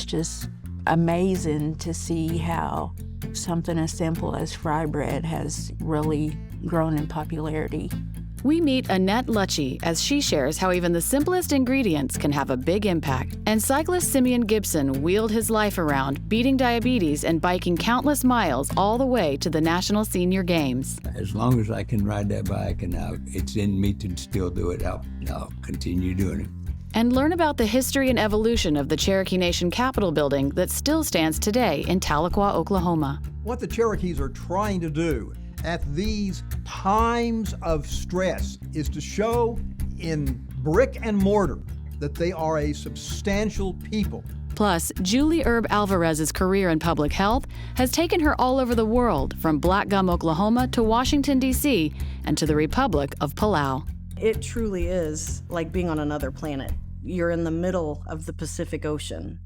just amazing to see how something as simple as fry bread has really grown in popularity. We meet Annette Lucci as she shares how even the simplest ingredients can have a big impact. And cyclist Simeon Gibson wheeled his life around, beating diabetes and biking countless miles all the way to the National Senior Games. As long as I can ride that bike and it's in me to still do it, I'll continue doing it. And learn about the history and evolution of the Cherokee Nation Capitol building that still stands today in Tahlequah, Oklahoma. What the Cherokees are trying to do at these times of stress is to show in brick and mortar that they are a substantial people. Plus, Julie Erb Alvarez's career in public health has taken her all over the world, from Black Gum, Oklahoma to Washington, D.C., and to the Republic of Palau. It truly is like being on another planet. You're in the middle of the Pacific Ocean.